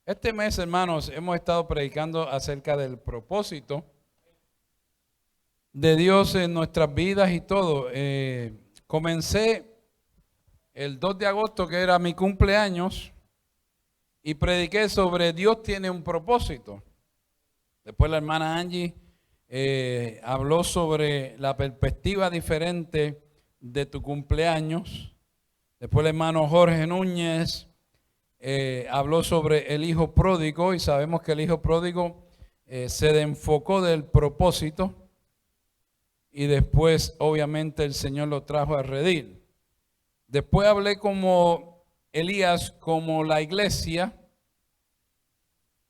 Este mes, hermanos, hemos estado predicando acerca del propósito de Dios en nuestras vidas y todo. Comencé el 2 de agosto, que era mi cumpleaños, y prediqué sobre Dios tiene un propósito. Después la hermana Angie habló sobre la perspectiva diferente de tu cumpleaños. Después el hermano Jorge Núñez habló sobre el hijo pródigo, y sabemos que el hijo pródigo se enfocó del propósito, y después obviamente el Señor lo trajo a redil. Después hablé como Elías, como la iglesia.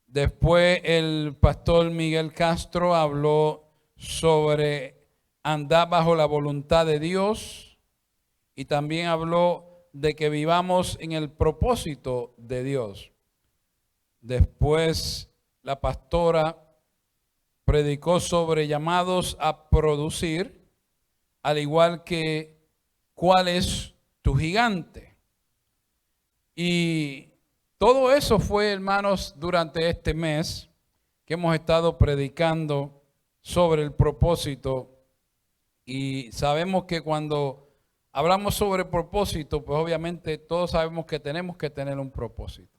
Después el pastor Miguel Castro habló sobre andar bajo la voluntad de Dios, y también habló de que vivamos en el propósito de Dios. Después la pastora predicó sobre llamados a producir, al igual que cuál es tu gigante. Y todo eso fue, hermanos, durante este mes que hemos estado predicando sobre el propósito. Y sabemos que cuando hablamos sobre propósito, pues obviamente todos sabemos que tenemos que tener un propósito.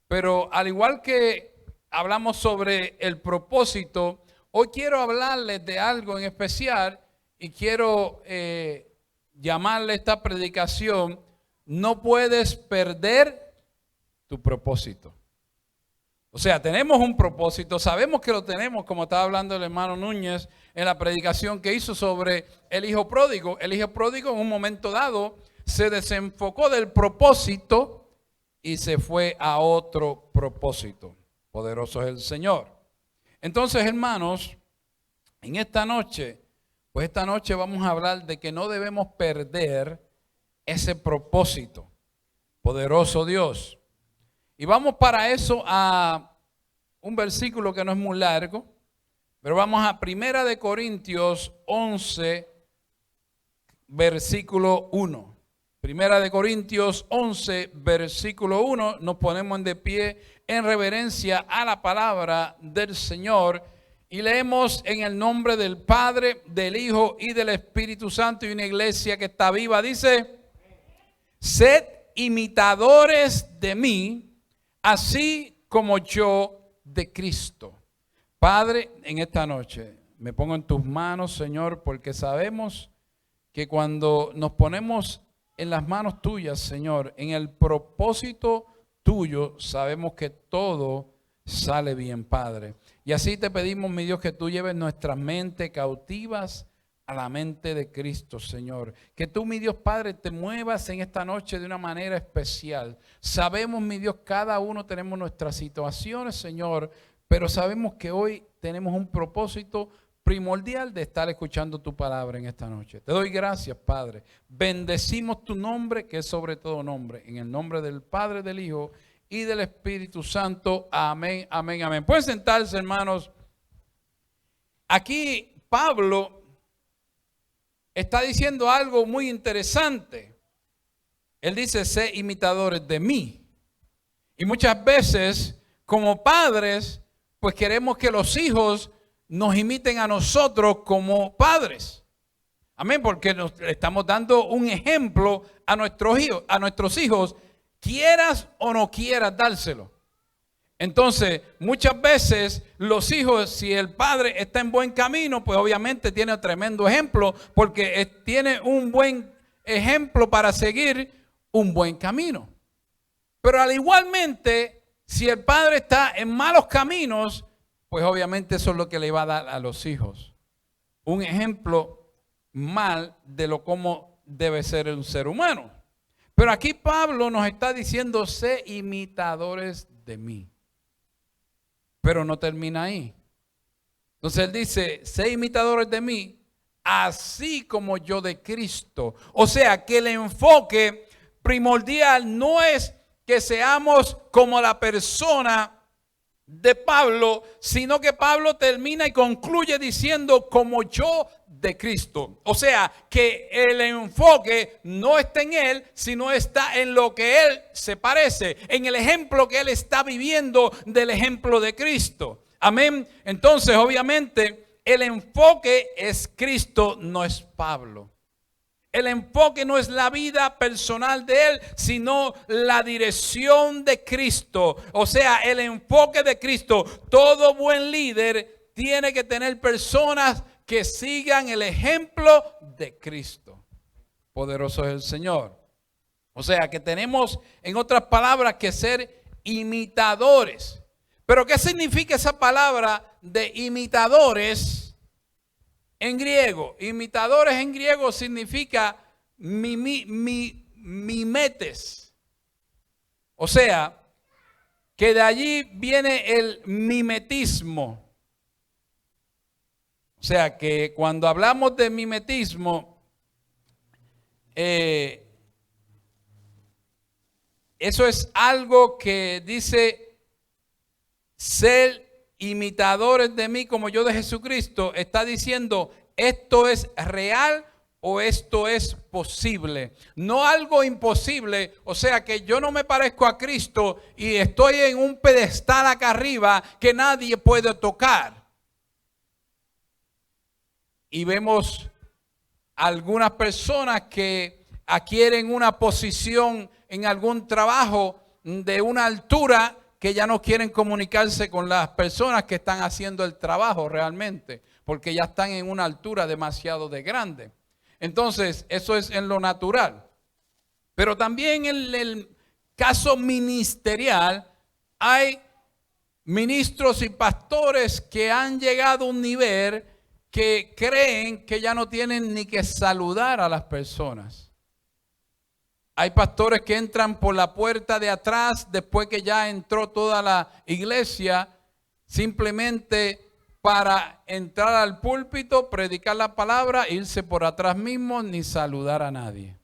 Pero al igual que hablamos sobre el propósito, hoy quiero hablarles de algo en especial y quiero llamarle esta predicación: no puedes perder tu propósito. O sea, tenemos un propósito, sabemos que lo tenemos, como estaba hablando el hermano Núñez en la predicación que hizo sobre el hijo pródigo. El hijo pródigo en un momento dado se desenfocó del propósito y se fue a otro propósito. Poderoso es el Señor. Entonces, hermanos, en esta noche, pues esta noche vamos a hablar de que no debemos perder ese propósito. Poderoso Dios. Y vamos para eso a un versículo que no es muy largo, pero vamos a 1 de Corintios 11, versículo 1. 1 de Corintios 11, versículo 1, nos ponemos de pie en reverencia a la palabra del Señor y leemos en el nombre del Padre, del Hijo y del Espíritu Santo, y una iglesia que está viva dice: sed imitadores de mí, así como yo de Cristo. Padre, en esta noche me pongo en tus manos, Señor, porque sabemos que cuando nos ponemos en las manos tuyas, Señor, en el propósito tuyo, sabemos que todo sale bien, Padre. Y así te pedimos, mi Dios, que tú lleves nuestras mentes cautivas a la mente de Cristo, Señor. Que tú, mi Dios Padre, te muevas en esta noche de una manera especial. Sabemos, mi Dios, cada uno tenemos nuestras situaciones, Señor, pero sabemos que hoy tenemos un propósito primordial de estar escuchando tu palabra en esta noche. Te doy gracias, Padre. Bendecimos tu nombre, que es sobre todo nombre. En el nombre del Padre, del Hijo y del Espíritu Santo. Amén, amén, amén. Pueden sentarse, hermanos. Aquí Pablo está diciendo algo muy interesante. Él dice: sé imitadores de mí. Y muchas veces, como padres, pues queremos que los hijos nos imiten a nosotros como padres. Amén, porque nos estamos dando un ejemplo a nuestros hijos, quieras o no quieras dárselo. Entonces, muchas veces los hijos, si el padre está en buen camino, pues obviamente tiene un tremendo ejemplo, porque tiene un buen ejemplo para seguir un buen camino. Pero al igualmente, si el padre está en malos caminos, pues obviamente eso es lo que le va a dar a los hijos. Un ejemplo mal de lo cómo debe ser un ser humano. Pero aquí Pablo nos está diciendo: sé imitadores de mí. Pero no termina ahí. Entonces él dice: sé imitadores de mí, así como yo de Cristo. O sea que el enfoque primordial no es que seamos como la persona de Pablo, sino que Pablo termina y concluye diciendo como yo de Cristo. O sea, que el enfoque no está en él, sino está en lo que él se parece, en el ejemplo que él está viviendo del ejemplo de Cristo. Amén. Entonces, obviamente, el enfoque es Cristo, no es Pablo. El enfoque no es la vida personal de él, sino la dirección de Cristo. O sea, el enfoque de Cristo. Todo buen líder tiene que tener personas que sigan el ejemplo de Cristo. Poderoso es el Señor. O sea, que tenemos, en otras palabras, que ser imitadores. Pero ¿qué significa esa palabra de imitadores? En griego, imitadores en griego significa mimetes. O sea, que de allí viene el mimetismo. O sea, que cuando hablamos de mimetismo, eso es algo que dice ser imitadores de mí como yo de Jesucristo. Está diciendo esto es real o esto es posible, no algo imposible. O sea que yo no me parezco a Cristo y estoy en un pedestal acá arriba que nadie puede tocar. Y vemos algunas personas que adquieren una posición en algún trabajo de una altura que ya no quieren comunicarse con las personas que están haciendo el trabajo realmente, porque ya están en una altura demasiado de grande. Entonces, eso es en lo natural. Pero también en el caso ministerial, hay ministros y pastores que han llegado a un nivel que creen que ya no tienen ni que saludar a las personas. Hay pastores que entran por la puerta de atrás después que ya entró toda la iglesia, simplemente para entrar al púlpito, predicar la palabra, irse por atrás mismo, ni saludar a nadie.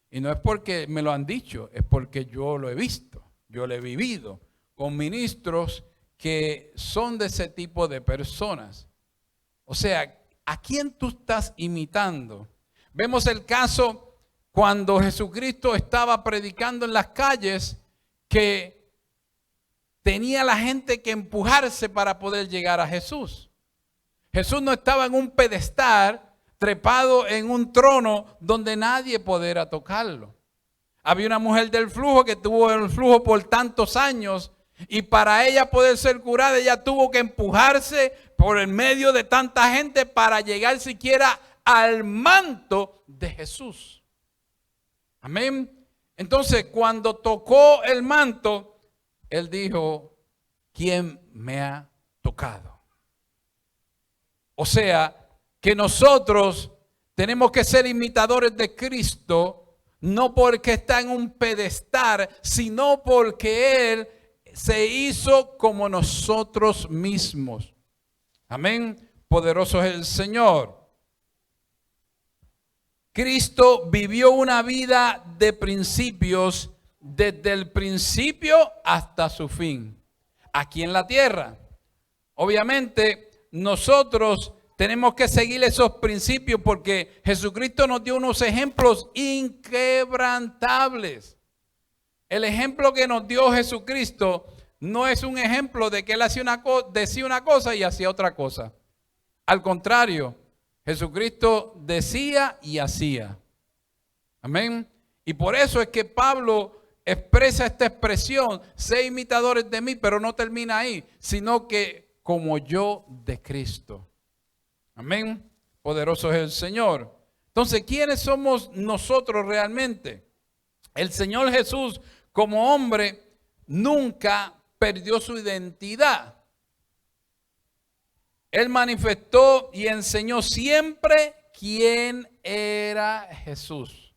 Y no es porque me lo han dicho, es porque yo lo he visto, yo lo he vivido con ministros que son de ese tipo de personas. O sea, ¿a quién tú estás imitando? Vemos el caso cuando Jesucristo estaba predicando en las calles, que tenía la gente que empujarse para poder llegar a Jesús. Jesús no estaba en un pedestal, trepado en un trono donde nadie pudiera tocarlo. Había una mujer del flujo que tuvo el flujo por tantos años y para ella poder ser curada, ella tuvo que empujarse por el medio de tanta gente para llegar siquiera al manto de Jesús. Amén. Entonces, cuando tocó el manto, él dijo, ¿quién me ha tocado? O sea, que nosotros tenemos que ser imitadores de Cristo, no porque está en un pedestal, sino porque Él se hizo como nosotros mismos. Amén. Poderoso es el Señor. Cristo vivió una vida de principios desde el principio hasta su fin, aquí en la tierra. Obviamente, nosotros tenemos que seguir esos principios porque Jesucristo nos dio unos ejemplos inquebrantables. El ejemplo que nos dio Jesucristo no es un ejemplo de que Él decía una cosa y hacía otra cosa. Al contrario, Jesucristo decía y hacía. Amén. Y por eso es que Pablo expresa esta expresión, sé imitadores de mí, pero no termina ahí, sino que como yo de Cristo. Amén. Poderoso es el Señor. Entonces, ¿quiénes somos nosotros realmente? El Señor Jesús, como hombre, nunca perdió su identidad. Él manifestó y enseñó siempre quién era Jesús.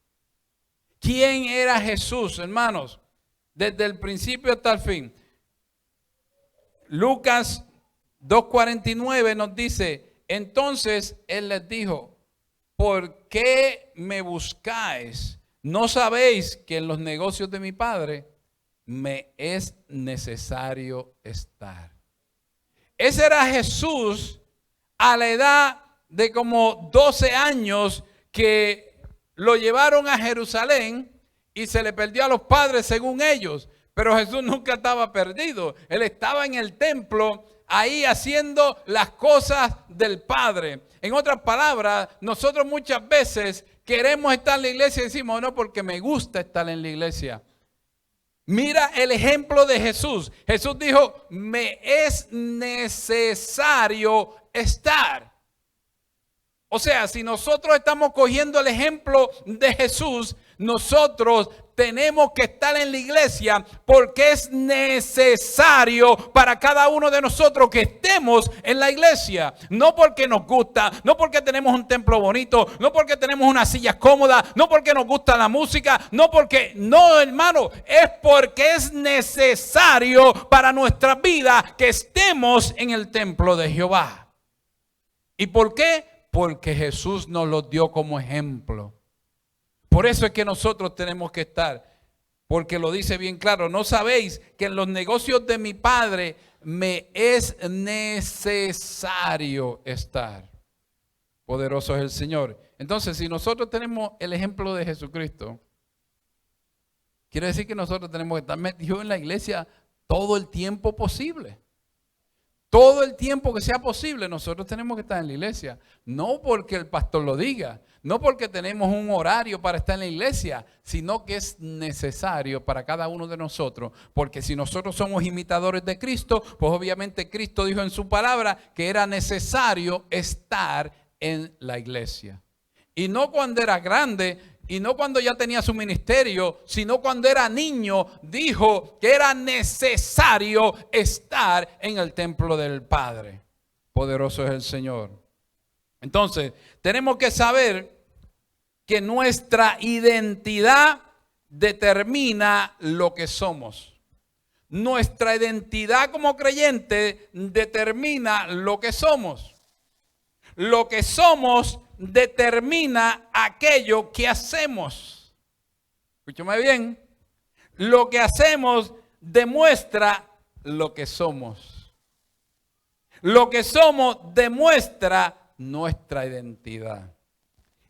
¿Quién era Jesús, hermanos? Desde el principio hasta el fin. Lucas 2:49 nos dice, entonces Él les dijo, ¿por qué me buscáis? ¿No sabéis que en los negocios de mi Padre me es necesario estar. Ese era Jesús a la edad de como 12 años que lo llevaron a Jerusalén y se le perdió a los padres según ellos. Pero Jesús nunca estaba perdido. Él estaba en el templo ahí haciendo las cosas del Padre. En otras palabras, nosotros muchas veces queremos estar en la iglesia y decimos, no, porque me gusta estar en la iglesia. Mira el ejemplo de Jesús. Jesús dijo, me es necesario estar. O sea, si nosotros estamos cogiendo el ejemplo de Jesús, nosotros tenemos que estar en la iglesia porque es necesario para cada uno de nosotros que estemos en la iglesia. No porque nos gusta, no porque tenemos un templo bonito, no porque tenemos unas sillas cómodas, no porque nos gusta la música, no, hermano, es porque es necesario para nuestra vida que estemos en el templo de Jehová. ¿Y por qué? Porque Jesús nos lo dio como ejemplo. Por eso es que nosotros tenemos que estar, porque lo dice bien claro, ¿no sabéis que en los negocios de mi Padre me es necesario estar? Poderoso es el Señor. Entonces, si nosotros tenemos el ejemplo de Jesucristo, quiere decir que nosotros tenemos que estar metidos en la iglesia todo el tiempo posible. Todo el tiempo que sea posible, nosotros tenemos que estar en la iglesia. No porque el pastor lo diga, no porque tenemos un horario para estar en la iglesia, sino que es necesario para cada uno de nosotros. Porque si nosotros somos imitadores de Cristo, pues obviamente Cristo dijo en su palabra que era necesario estar en la iglesia. Y no cuando era grande, y no cuando ya tenía su ministerio, sino cuando era niño, dijo que era necesario estar en el templo del Padre. Poderoso es el Señor. Entonces, tenemos que saber que nuestra identidad determina lo que somos. Nuestra identidad como creyente determina lo que somos. Lo que somos determina aquello que hacemos. Escúchame bien. Lo que hacemos demuestra lo que somos. Lo que somos demuestra nuestra identidad.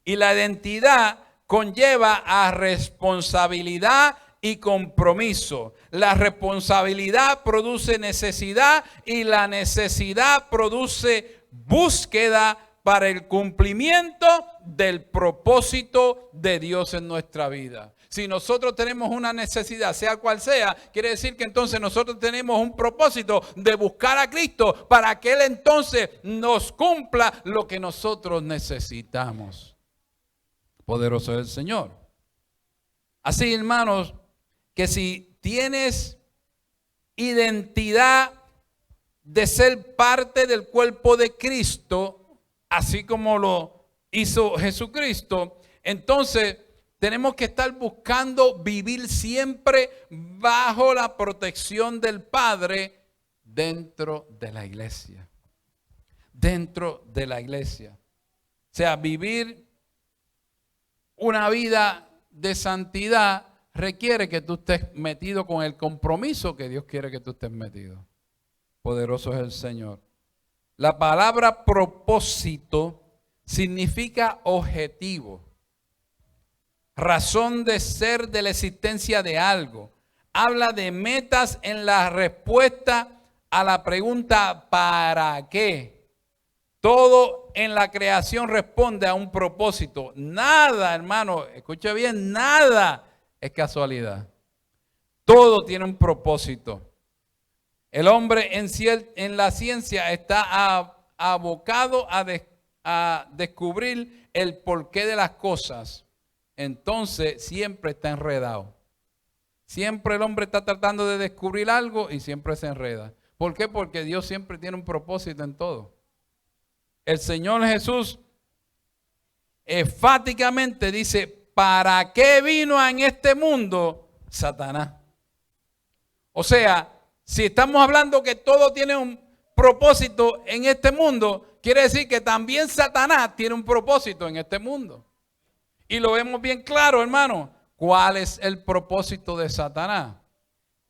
Y la identidad conlleva a responsabilidad y compromiso. La responsabilidad produce necesidad y la necesidad produce búsqueda para el cumplimiento del propósito de Dios en nuestra vida. Si nosotros tenemos una necesidad, sea cual sea, quiere decir que entonces nosotros tenemos un propósito de buscar a Cristo para que Él entonces nos cumpla lo que nosotros necesitamos. Poderoso es el Señor. Así, hermanos, que si tienes identidad de ser parte del cuerpo de Cristo, así como lo hizo Jesucristo, entonces tenemos que estar buscando vivir siempre bajo la protección del Padre dentro de la iglesia. Dentro de la iglesia. O sea, vivir una vida de santidad requiere que tú estés metido con el compromiso que Dios quiere que tú estés metido. Poderoso es el Señor. La palabra propósito significa objetivo, razón de ser de la existencia de algo. Habla de metas en la respuesta a la pregunta ¿para qué? Todo en la creación responde a un propósito. Nada, hermano, escuche bien, nada es casualidad. Todo tiene un propósito. El hombre en la ciencia está abocado a descubrir el porqué de las cosas. Entonces siempre está enredado. Siempre el hombre está tratando de descubrir algo y siempre se enreda. ¿Por qué? Porque Dios siempre tiene un propósito en todo. El Señor Jesús enfáticamente dice, ¿para qué vino en este mundo Satanás? O sea, si estamos hablando que todo tiene un propósito en este mundo, quiere decir que también Satanás tiene un propósito en este mundo. Y lo vemos bien claro, hermano. ¿Cuál es el propósito de Satanás?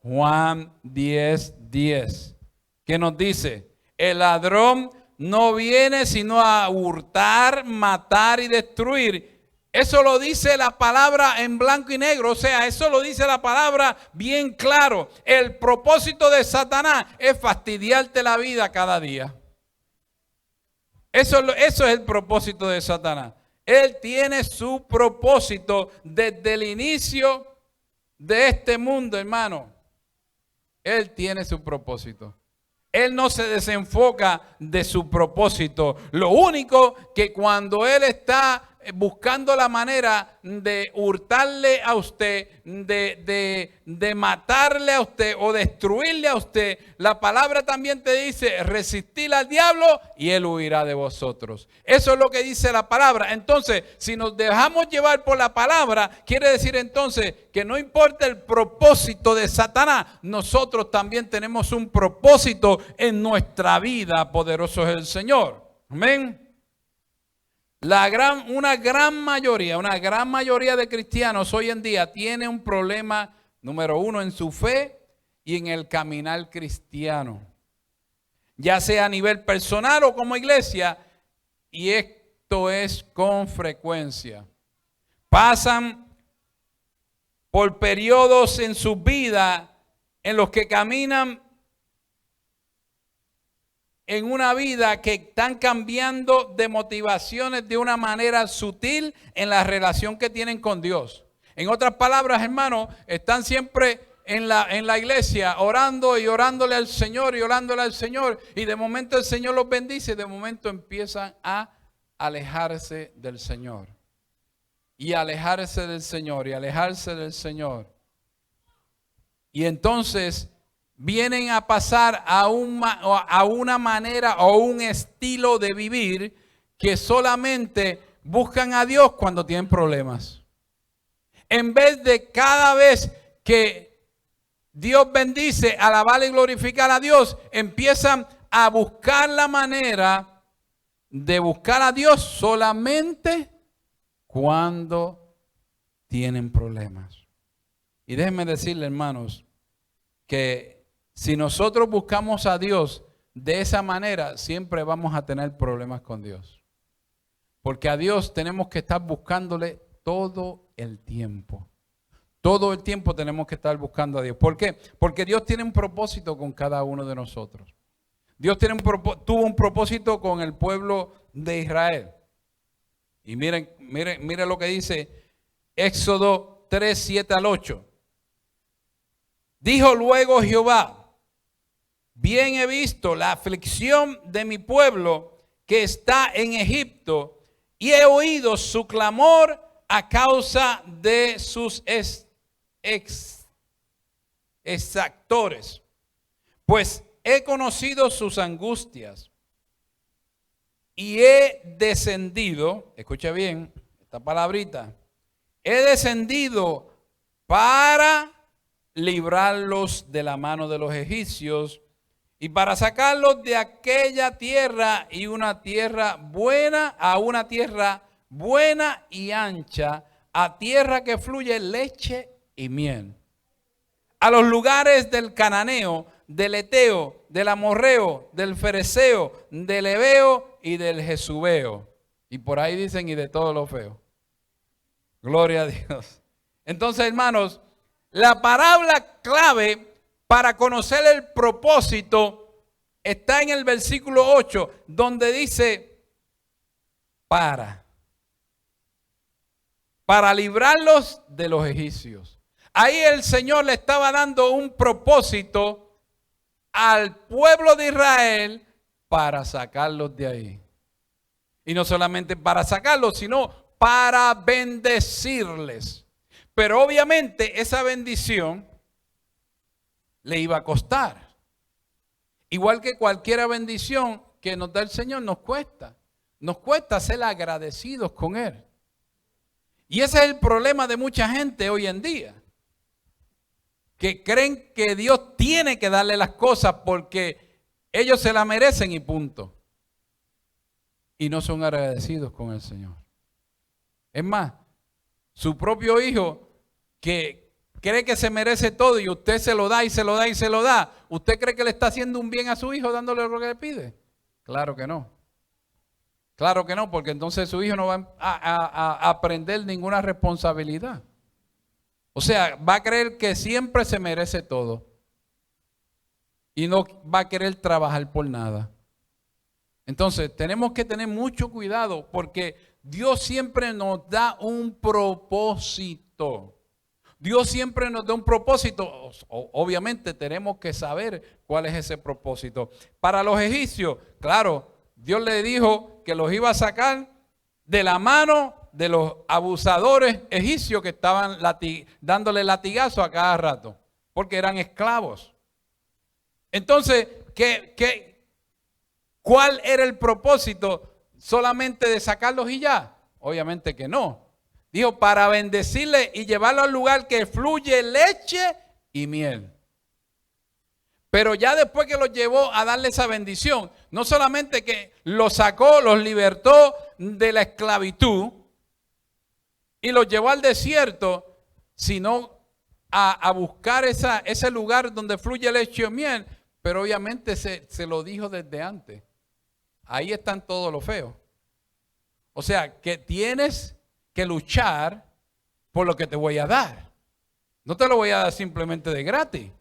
Juan 10:10, que nos dice, el ladrón no viene sino a hurtar, matar y destruir. Eso lo dice la palabra en blanco y negro, o sea, eso lo dice la palabra bien claro. El propósito de Satanás es fastidiarte la vida cada día. Eso es el propósito de Satanás. Él tiene su propósito desde el inicio de este mundo, hermano. Él tiene su propósito. Él no se desenfoca de su propósito. Lo único que cuando Él está buscando la manera de hurtarle a usted, de matarle a usted o destruirle a usted, la palabra también te dice, resistir al diablo y él huirá de vosotros. Eso es lo que dice la palabra. Entonces, si nos dejamos llevar por la palabra, quiere decir entonces que no importa el propósito de Satanás, nosotros también tenemos un propósito en nuestra vida. Poderoso es el Señor. Amén. Una gran mayoría de cristianos hoy en día tiene un problema, número uno, en su fe y en el caminar cristiano. Ya sea a nivel personal o como iglesia, y esto es con frecuencia. Pasan por periodos en su vida en los que caminan en una vida que están cambiando de motivaciones de una manera sutil en la relación que tienen con Dios. En otras palabras, hermanos, están siempre en la iglesia orando y orándole al Señor y orándole al Señor. Y de momento el Señor los bendice y de momento empiezan a alejarse del Señor. Y alejarse del Señor y alejarse del Señor. Y entonces vienen a pasar a una manera o un estilo de vivir que solamente buscan a Dios cuando tienen problemas. En vez de cada vez que Dios bendice, alabar y glorificar a Dios, empiezan a buscar la manera de buscar a Dios solamente cuando tienen problemas. Y déjenme decirle, hermanos, que si nosotros buscamos a Dios de esa manera, siempre vamos a tener problemas con Dios. Porque a Dios tenemos que estar buscándole todo el tiempo. Todo el tiempo tenemos que estar buscando a Dios. ¿Por qué? Porque Dios tiene un propósito con cada uno de nosotros. Dios tuvo un propósito con el pueblo de Israel. Y miren lo que dice Éxodo 3, 7 al 8. Dijo luego Jehová, bien he visto la aflicción de mi pueblo que está en Egipto y he oído su clamor a causa de sus exactores. Pues he conocido sus angustias y he descendido, escucha bien esta palabrita, he descendido para librarlos de la mano de los egipcios y para sacarlos de aquella tierra y una tierra buena a una tierra buena y ancha, a tierra que fluye leche y miel, a los lugares del cananeo, del eteo, del amorreo, del fereceo, del heveo y del jesubeo. Y por ahí dicen y de todo lo feo. Gloria a Dios. Entonces, hermanos, la palabra clave para conocer el propósito está en el versículo 8, donde dice para librarlos de los egipcios. Ahí el Señor le estaba dando un propósito al pueblo de Israel para sacarlos de ahí. Y no solamente para sacarlos, sino para bendecirles. Pero obviamente esa bendición le iba a costar. Igual que cualquier bendición que nos da el Señor nos cuesta. Nos cuesta ser agradecidos con Él. Y ese es el problema de mucha gente hoy en día. Que creen que Dios tiene que darle las cosas porque ellos se las merecen y punto. Y no son agradecidos con el Señor. Es más, su propio hijo que cree que se merece todo y usted se lo da y se lo da y se lo da, ¿usted cree que le está haciendo un bien a su hijo dándole lo que le pide? Claro que no. Claro que no, porque entonces su hijo no va a aprender ninguna responsabilidad. O sea, va a creer que siempre se merece todo y no va a querer trabajar por nada. Entonces, tenemos que tener mucho cuidado porque Dios siempre nos da un propósito. Dios siempre nos da un propósito. Obviamente tenemos que saber cuál es ese propósito. Para los egipcios, claro, Dios le dijo que los iba a sacar de la mano de los abusadores egipcios que estaban dándole latigazo a cada rato, porque eran esclavos. Entonces, ¿cuál era el propósito? ¿Solamente de sacarlos y ya? Obviamente que no. Dijo, para bendecirle y llevarlo al lugar que fluye leche y miel. Pero ya después que los llevó a darle esa bendición, no solamente que los sacó, los libertó de la esclavitud y los llevó al desierto, sino a buscar ese lugar donde fluye leche y miel, pero obviamente se lo dijo desde antes. Ahí están todos los feos. O sea, que tienes que luchar por lo que te voy a dar. No te lo voy a dar simplemente de gratis.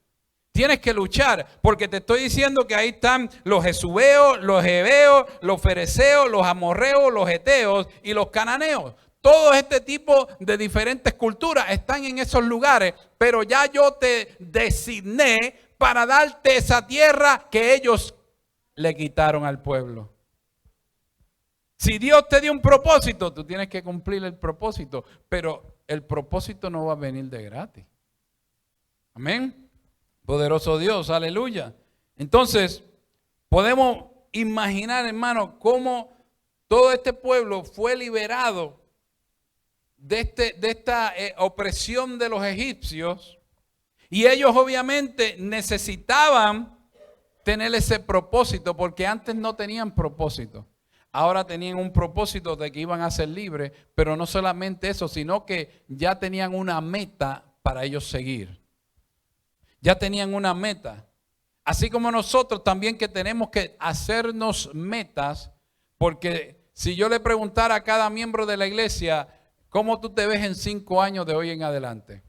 Tienes que luchar porque te estoy diciendo que ahí están los jesubeos, los heveos, los fereceos, los amorreos, los heteos y los cananeos. Todo este tipo de diferentes culturas están en esos lugares, pero ya yo te designé para darte esa tierra que ellos le quitaron al pueblo. Si Dios te dio un propósito, tú tienes que cumplir el propósito, pero el propósito no va a venir de gratis. Amén. Poderoso Dios, aleluya. Entonces, podemos imaginar, hermano, cómo todo este pueblo fue liberado de esta opresión de los egipcios, y ellos obviamente necesitaban tener ese propósito, porque antes no tenían propósito. Ahora tenían un propósito de que iban a ser libres, pero no solamente eso, sino que ya tenían una meta para ellos seguir. Ya tenían una meta. Así como nosotros también que tenemos que hacernos metas, porque si yo le preguntara a cada miembro de la iglesia, ¿cómo tú te ves en 5 años de hoy en adelante?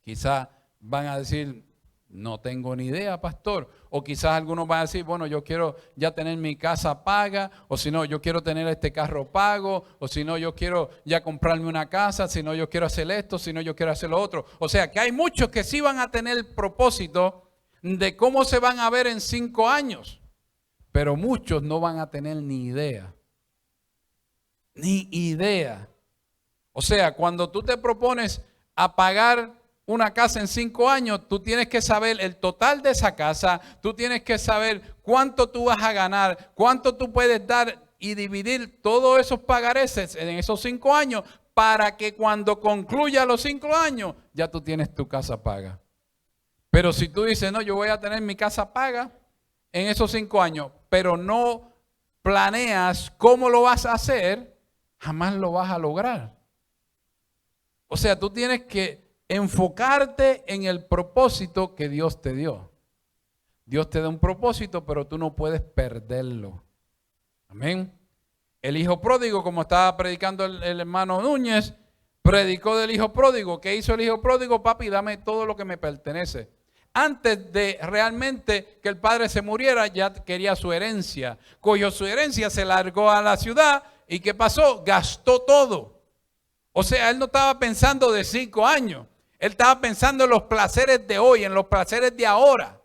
Quizás van a decir, no tengo ni idea, pastor. O quizás algunos van a decir, bueno, yo quiero ya tener mi casa paga, o si no, yo quiero tener este carro pago, o si no, yo quiero ya comprarme una casa, si no, yo quiero hacer esto, si no, yo quiero hacer lo otro. O sea, que hay muchos que sí van a tener el propósito de cómo se van a ver en 5 años, pero muchos no van a tener ni idea. Ni idea. O sea, cuando tú te propones a pagar una casa en 5 años, tú tienes que saber el total de esa casa, tú tienes que saber cuánto tú vas a ganar, cuánto tú puedes dar y dividir todos esos pagareces en esos 5 años para que cuando concluya los 5 años ya tú tienes tu casa paga. Pero si tú dices, no, yo voy a tener mi casa paga en esos 5 años, pero no planeas cómo lo vas a hacer, jamás lo vas a lograr. O sea, tú tienes que enfocarte en el propósito que Dios te dio. Dios te da un propósito, pero tú no puedes perderlo. Amén. El hijo pródigo, como estaba predicando el hermano Núñez, predicó del hijo pródigo. ¿Qué hizo el hijo pródigo? Papi, dame todo lo que me pertenece. Antes de realmente que el padre se muriera, ya quería su herencia. Cogió su herencia, se largó a la ciudad y ¿qué pasó? Gastó todo. O sea, él no estaba pensando de 5 años. Él estaba pensando en los placeres de hoy, en los placeres de ahora.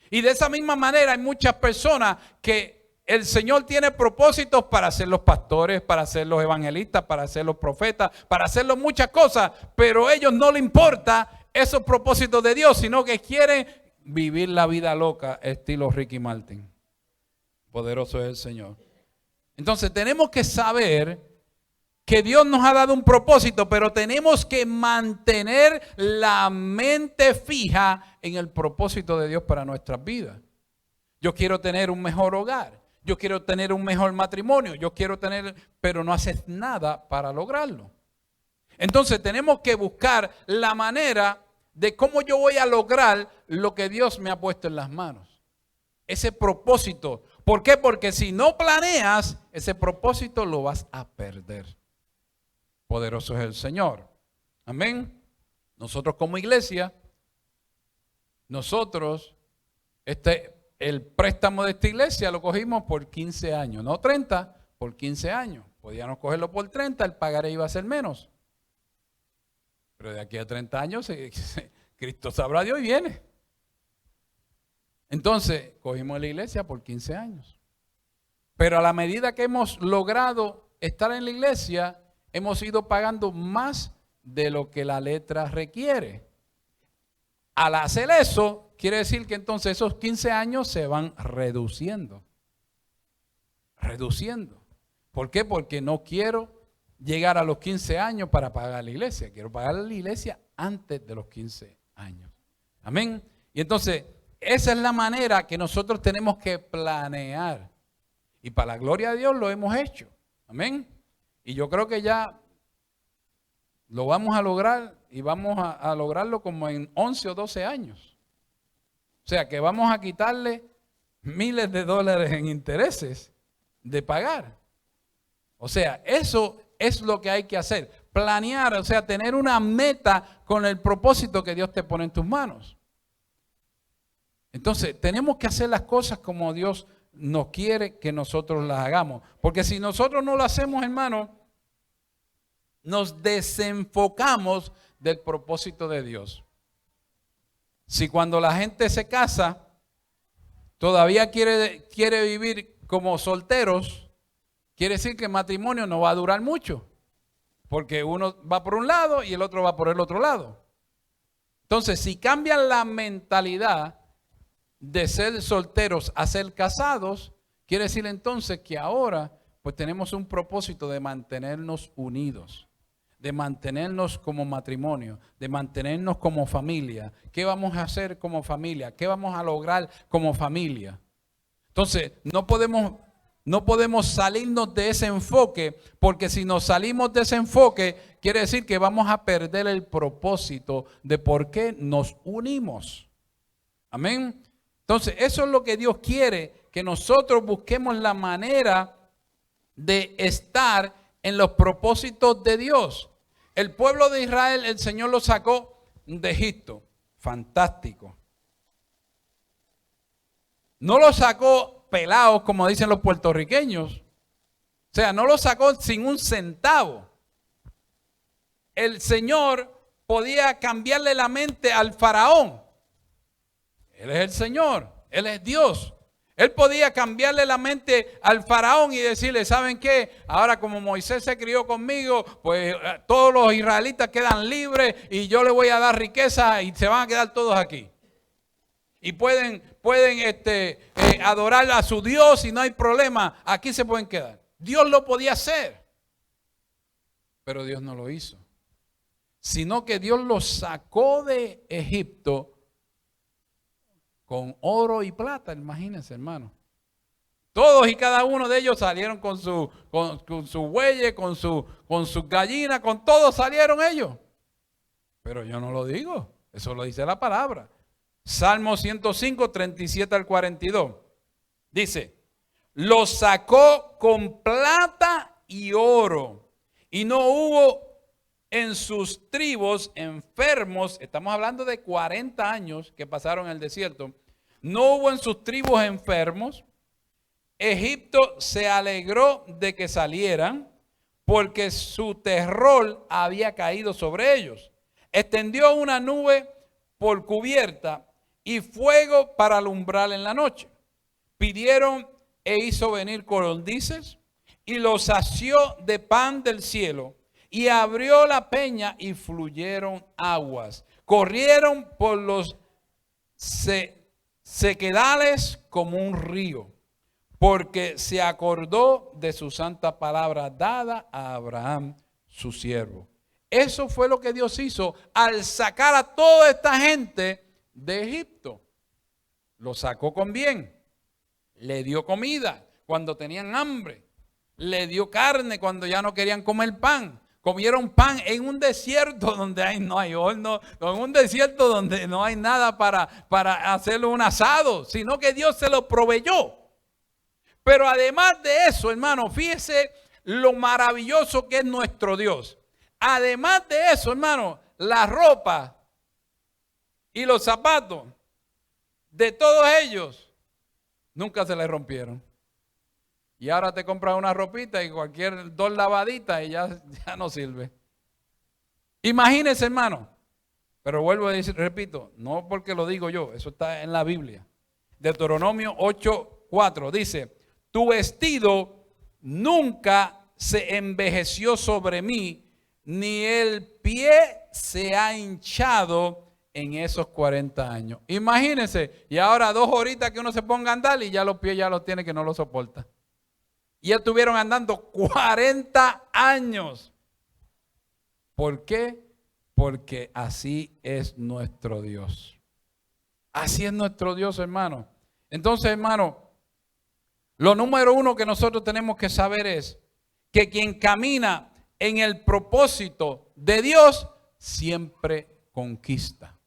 Y de esa misma manera hay muchas personas que el Señor tiene propósitos para ser los pastores, para ser los evangelistas, para ser los profetas, para hacerlo muchas cosas, pero a ellos no les importa esos propósitos de Dios, sino que quieren vivir la vida loca, estilo Ricky Martin. Poderoso es el Señor. Entonces tenemos que saber que Dios nos ha dado un propósito, pero tenemos que mantener la mente fija en el propósito de Dios para nuestras vidas. Yo quiero tener un mejor hogar, yo quiero tener un mejor matrimonio, pero no haces nada para lograrlo. Entonces tenemos que buscar la manera de cómo yo voy a lograr lo que Dios me ha puesto en las manos. Ese propósito. ¿Por qué? Porque si no planeas, ese propósito lo vas a perder. Poderoso es el Señor. Amén. Nosotros como iglesia, el préstamo de esta iglesia lo cogimos por 15 años, no 30, por 15 años. Podíamos cogerlo por 30, el pagaré iba a ser menos. Pero de aquí a 30 años, Cristo sabrá Dios y viene. Entonces, cogimos la iglesia por 15 años. Pero a la medida que hemos logrado estar en la iglesia, hemos ido pagando más de lo que la letra requiere. Al hacer eso, quiere decir que entonces esos 15 años se van reduciendo. Reduciendo. ¿Por qué? Porque no quiero llegar a los 15 años para pagar la iglesia. Quiero pagar la iglesia antes de los 15 años. Amén. Y entonces, esa es la manera que nosotros tenemos que planear. Y para la gloria de Dios lo hemos hecho. Amén. Y yo creo que ya lo vamos a lograr y vamos a lograrlo como en 11 o 12 años. O sea que vamos a quitarle miles de dólares en intereses de pagar. O sea, eso es lo que hay que hacer. Planear, o sea, tener una meta con el propósito que Dios te pone en tus manos. Entonces, tenemos que hacer las cosas como Dios nos quiere que nosotros las hagamos. Porque si nosotros no lo hacemos, hermano, nos desenfocamos del propósito de Dios. Si cuando la gente se casa, todavía quiere vivir como solteros, quiere decir que el matrimonio no va a durar mucho. Porque uno va por un lado y el otro va por el otro lado. Entonces, si cambian la mentalidad de ser solteros a ser casados, quiere decir entonces que ahora pues tenemos un propósito de mantenernos unidos, de mantenernos como matrimonio, de mantenernos como familia. ¿Qué vamos a hacer como familia? ¿Qué vamos a lograr como familia? Entonces, no podemos salirnos de ese enfoque, porque si nos salimos de ese enfoque, quiere decir que vamos a perder el propósito de por qué nos unimos. Amén. Entonces, eso es lo que Dios quiere, que nosotros busquemos la manera de estar en los propósitos de Dios. El pueblo de Israel, el Señor lo sacó de Egipto. Fantástico. No lo sacó pelados, como dicen los puertorriqueños. O sea, no lo sacó sin un centavo. El Señor podía cambiarle la mente al faraón. Él es el Señor, Él es Dios. Él podía cambiarle la mente al faraón y decirle, ¿saben qué? Ahora como Moisés se crió conmigo, pues todos los israelitas quedan libres y yo le voy a dar riqueza y se van a quedar todos aquí. Y pueden adorar a su Dios y no hay problema, aquí se pueden quedar. Dios lo podía hacer, pero Dios no lo hizo. Sino que Dios los sacó de Egipto con oro y plata, imagínense, hermano. Todos y cada uno de ellos salieron con su bueyes, con sus gallinas, con todo salieron ellos. Pero yo no lo digo, eso lo dice la palabra. Salmo 105, 37 al 42. Dice, los sacó con plata y oro, y no hubo en sus tribus enfermos. Estamos hablando de 40 años que pasaron en el desierto. No hubo en sus tribus enfermos. Egipto se alegró de que salieran, porque su terror había caído sobre ellos. Extendió una nube por cubierta y fuego para alumbrar en la noche. Pidieron e hizo venir codornices y los sació de pan del cielo. Y abrió la peña y fluyeron aguas. Corrieron por los sequedales como un río. Porque se acordó de su santa palabra dada a Abraham, su siervo. Eso fue lo que Dios hizo al sacar a toda esta gente de Egipto. Lo sacó con bien. Le dio comida cuando tenían hambre. Le dio carne cuando ya no querían comer pan. Comieron pan en un desierto donde no hay horno, en un desierto donde no hay nada para hacerlo un asado, sino que Dios se lo proveyó. Pero además de eso, hermano, fíjese lo maravilloso que es nuestro Dios. Además de eso, hermano, la ropa y los zapatos de todos ellos nunca se les rompieron. Y ahora te compras una ropita y cualquier 2 lavaditas y ya no sirve. Imagínese, hermano. Pero vuelvo a decir, repito, no porque lo digo yo, eso está en la Biblia. Deuteronomio 8:4 dice, tu vestido nunca se envejeció sobre mí, ni el pie se ha hinchado en esos 40 años. Imagínense, y ahora 2 horitas que uno se ponga a andar y ya los pies ya los tiene que no los soporta. Y estuvieron andando 40 años. ¿Por qué? Porque así es nuestro Dios. Así es nuestro Dios, hermano. Entonces, hermano, lo número 1 que nosotros tenemos que saber es que quien camina en el propósito de Dios siempre conquista.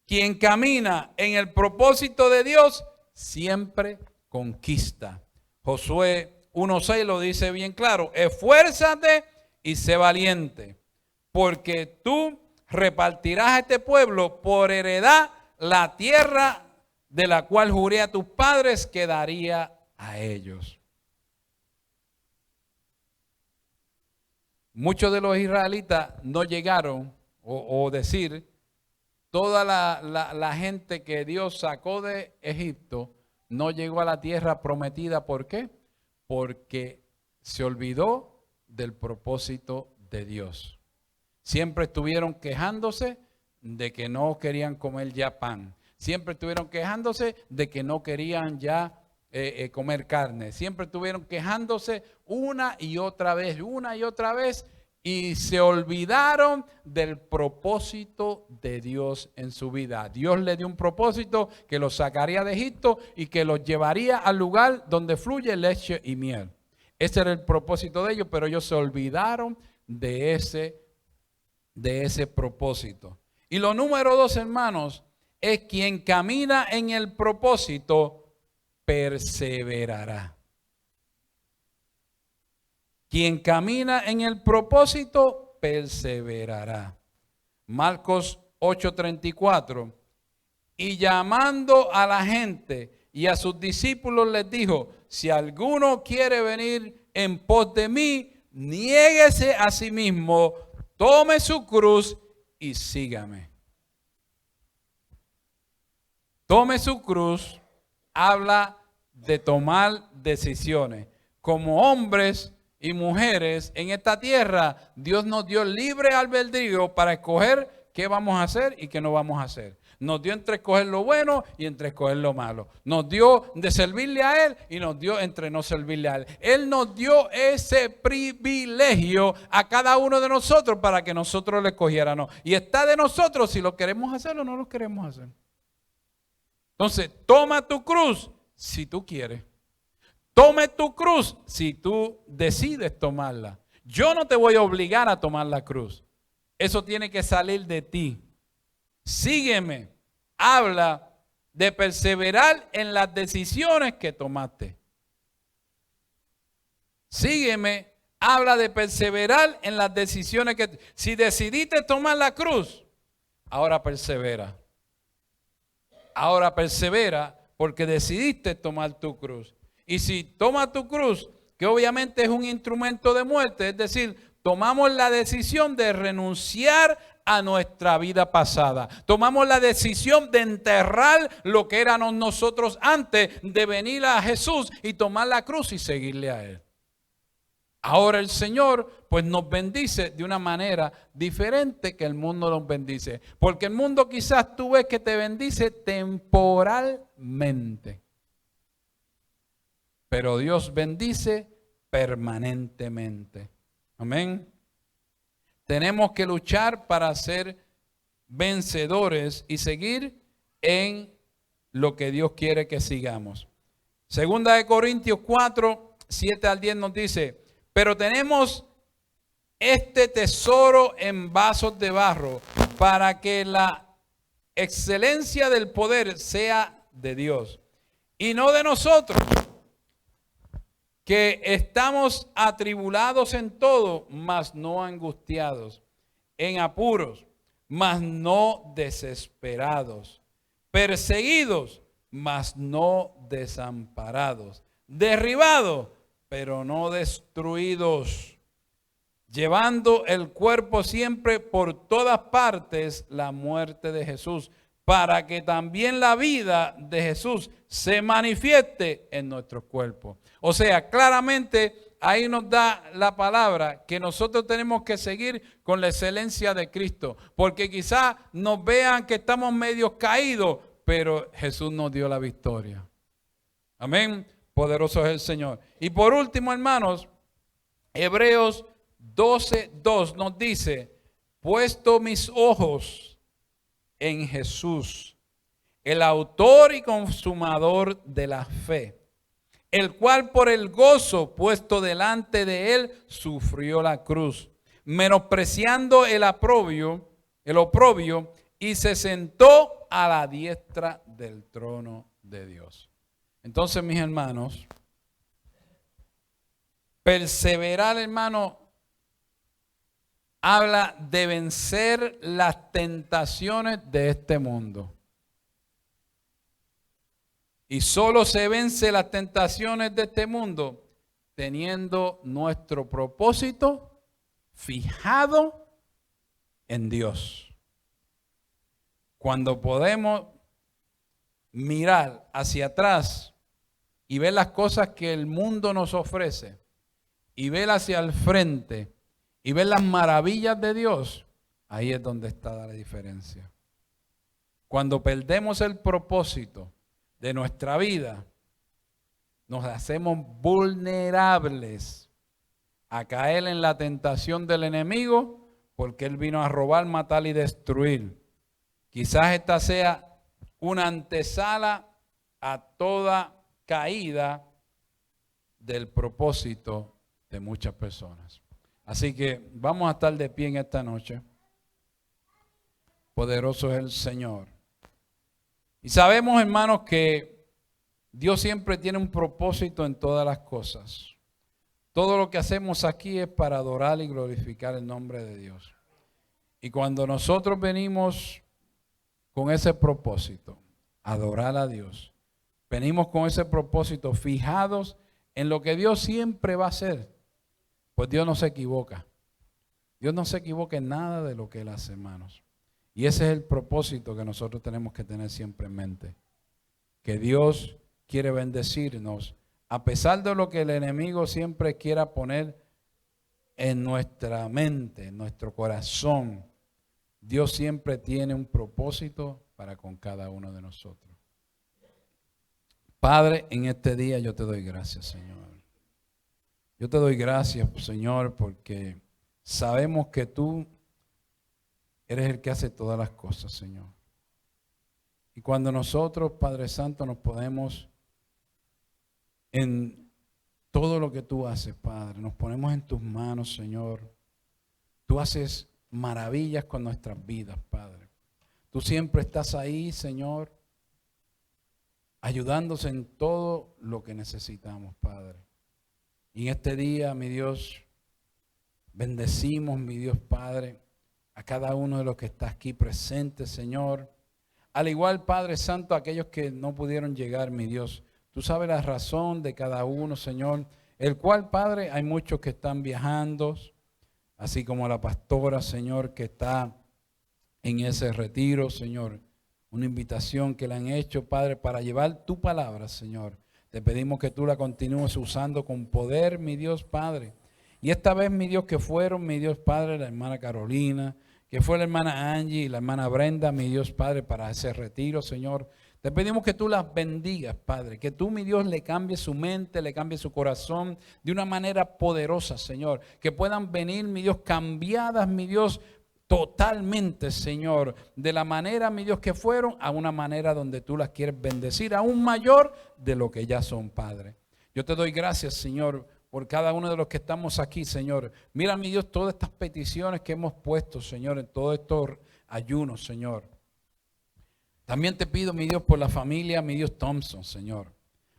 Quien camina en el propósito de Dios siempre conquista. Josué 1:6 lo dice bien claro. Esfuérzate y sé valiente, porque tú repartirás a este pueblo por heredad la tierra de la cual juré a tus padres que daría a ellos. Muchos de los israelitas no llegaron, o decir, toda la gente que Dios sacó de Egipto no llegó a la tierra prometida. ¿Por qué? Porque se olvidó del propósito de Dios. Siempre estuvieron quejándose de que no querían comer ya pan. Siempre estuvieron quejándose de que no querían ya comer carne. Siempre estuvieron quejándose una y otra vez, y se olvidaron del propósito de Dios en su vida. Dios le dio un propósito que los sacaría de Egipto y que los llevaría al lugar donde fluye leche y miel. Ese era el propósito de ellos, pero ellos se olvidaron de ese propósito. Y lo número 2, hermanos, es quien camina en el propósito perseverará. Quien camina en el propósito perseverará. Marcos 8:34. Y llamando a la gente y a sus discípulos les dijo, si alguno quiere venir en pos de mí, niéguese a sí mismo, tome su cruz y sígame. Tome su cruz habla de tomar decisiones. Como hombres y mujeres en esta tierra, Dios nos dio libre albedrío para escoger qué vamos a hacer y qué no vamos a hacer. Nos dio entre escoger lo bueno y entre escoger lo malo. Nos dio de servirle a Él y nos dio entre no servirle a Él. Él nos dio ese privilegio a cada uno de nosotros para que nosotros le escogiéramos. Y está de nosotros si lo queremos hacer o no lo queremos hacer. Entonces, toma tu cruz si tú quieres. Tome tu cruz si tú decides tomarla. Yo no te voy a obligar a tomar la cruz. Eso tiene que salir de ti. Sígueme. Habla de perseverar en las decisiones que tomaste. Sígueme. Habla de perseverar en las decisiones que... Si decidiste tomar la cruz, ahora persevera. Ahora persevera porque decidiste tomar tu cruz. Y si tomas tu cruz, que obviamente es un instrumento de muerte, es decir, tomamos la decisión de renunciar a nuestra vida pasada. Tomamos la decisión de enterrar lo que éramos nosotros antes de venir a Jesús y tomar la cruz y seguirle a Él. Ahora el Señor pues nos bendice de una manera diferente que el mundo nos bendice. Porque el mundo quizás tú ves que te bendice temporalmente. Pero Dios bendice permanentemente. Amén. Tenemos que luchar para ser vencedores y seguir en lo que Dios quiere que sigamos. Segunda de Corintios 4, 7 al 10 nos dice: Pero tenemos este tesoro en vasos de barro para que la excelencia del poder sea de Dios y no de nosotros, que estamos atribulados en todo, mas no angustiados, en apuros, mas no desesperados, perseguidos, mas no desamparados, derribados, pero no destruidos, llevando el cuerpo siempre por todas partes la muerte de Jesús, para que también la vida de Jesús se manifieste en nuestro cuerpo. O sea, claramente ahí nos da la palabra que nosotros tenemos que seguir con la excelencia de Cristo, porque quizás nos vean que estamos medio caídos, pero Jesús nos dio la victoria. Amén. Poderoso es el Señor. Y por último, hermanos, Hebreos 12:2 nos dice: puesto mis ojos en Jesús, el autor y consumador de la fe, el cual por el gozo puesto delante de él sufrió la cruz, menospreciando el oprobio, y se sentó a la diestra del trono de Dios. Entonces, mis hermanos, perseverar, hermano, habla de vencer las tentaciones de este mundo. Y solo se vence las tentaciones de este mundo teniendo nuestro propósito fijado en Dios. Cuando podemos mirar hacia atrás y ver las cosas que el mundo nos ofrece y ver hacia el frente y ver las maravillas de Dios, ahí es donde está la diferencia. Cuando perdemos el propósito de nuestra vida, nos hacemos vulnerables a caer en la tentación del enemigo, porque él vino a robar, matar y destruir. Quizás esta sea una antesala a toda caída del propósito de muchas personas. Así que vamos a estar de pie en esta noche. Poderoso es el Señor. Y sabemos, hermanos, que Dios siempre tiene un propósito en todas las cosas. Todo lo que hacemos aquí es para adorar y glorificar el nombre de Dios. Y cuando nosotros venimos con ese propósito, adorar a Dios, venimos con ese propósito fijados en lo que Dios siempre va a hacer, pues Dios no se equivoca. Dios no se equivoca en nada de lo que Él hace, hermanos. Y ese es el propósito que nosotros tenemos que tener siempre en mente. Que Dios quiere bendecirnos, a pesar de lo que el enemigo siempre quiera poner en nuestra mente, en nuestro corazón. Dios siempre tiene un propósito para con cada uno de nosotros. Padre, en este día yo te doy gracias, Señor. Yo te doy gracias, Señor, porque sabemos que tú eres el que hace todas las cosas, Señor. Y cuando nosotros, Padre Santo, nos ponemos en todo lo que tú haces, Padre, nos ponemos en tus manos, Señor. Tú haces maravillas con nuestras vidas, Padre. Tú siempre estás ahí, Señor, ayudándose en todo lo que necesitamos, Padre. Y en este día, mi Dios, bendecimos, mi Dios Padre, a cada uno de los que está aquí presente, Señor. Al igual, Padre Santo, a aquellos que no pudieron llegar, mi Dios. Tú sabes la razón de cada uno, Señor. El cual, Padre, hay muchos que están viajando, así como la pastora, Señor, que está en ese retiro, Señor. Una invitación que le han hecho, Padre, para llevar tu palabra, Señor. Te pedimos que tú la continúes usando con poder, mi Dios Padre. Y esta vez, mi Dios, que fueron, mi Dios Padre, la hermana Carolina, que fue la hermana Angie y la hermana Brenda, mi Dios Padre, para ese retiro, Señor. Te pedimos que tú las bendigas, Padre, que tú, mi Dios, le cambies su mente, le cambies su corazón de una manera poderosa, Señor. Que puedan venir, mi Dios, cambiadas, mi Dios, totalmente, Señor, de la manera, mi Dios, que fueron a una manera donde tú las quieres bendecir, aún mayor de lo que ya son, Padre. Yo te doy gracias, Señor, por cada uno de los que estamos aquí, Señor. Mira, mi Dios, todas estas peticiones que hemos puesto, Señor, en todos estos ayunos, Señor. También te pido, mi Dios, por la familia, mi Dios, Thompson, Señor.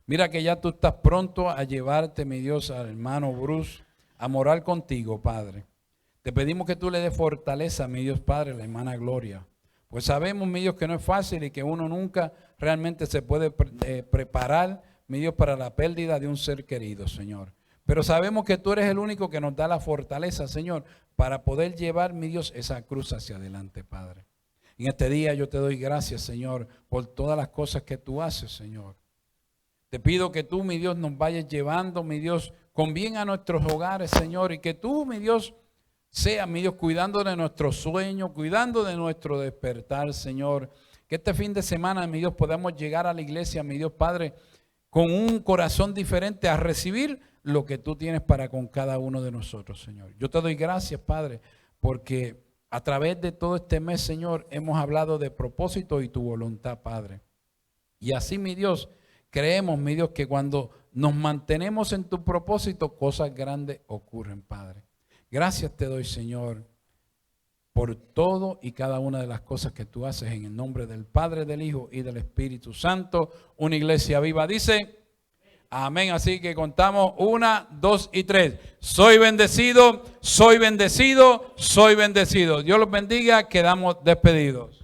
Mira que ya tú estás pronto a llevarte, mi Dios, al hermano Bruce a morar contigo, Padre. Te pedimos que tú le des fortaleza, mi Dios Padre, a la hermana Gloria. Pues sabemos, mi Dios, que no es fácil y que uno nunca realmente se puede preparar, mi Dios, para la pérdida de un ser querido, Señor. Pero sabemos que tú eres el único que nos da la fortaleza, Señor, para poder llevar, mi Dios, esa cruz hacia adelante, Padre. En este día yo te doy gracias, Señor, por todas las cosas que tú haces, Señor. Te pido que tú, mi Dios, nos vayas llevando, mi Dios, con bien a nuestros hogares, Señor, y que tú, mi Dios, seas, mi Dios, cuidando de nuestros sueños, cuidando de nuestro despertar, Señor. Que este fin de semana, mi Dios, podamos llegar a la iglesia, mi Dios Padre, con un corazón diferente a recibir lo que tú tienes para con cada uno de nosotros, Señor. Yo te doy gracias, Padre, porque a través de todo este mes, Señor, hemos hablado de propósito y tu voluntad, Padre. Y así, mi Dios, creemos, mi Dios, que cuando nos mantenemos en tu propósito, cosas grandes ocurren, Padre. Gracias te doy, Señor, por todo y cada una de las cosas que tú haces en el nombre del Padre, del Hijo y del Espíritu Santo. Una iglesia viva dice, amén. Así que contamos 1, 2 y 3. Soy bendecido, soy bendecido, soy bendecido. Dios los bendiga, quedamos despedidos.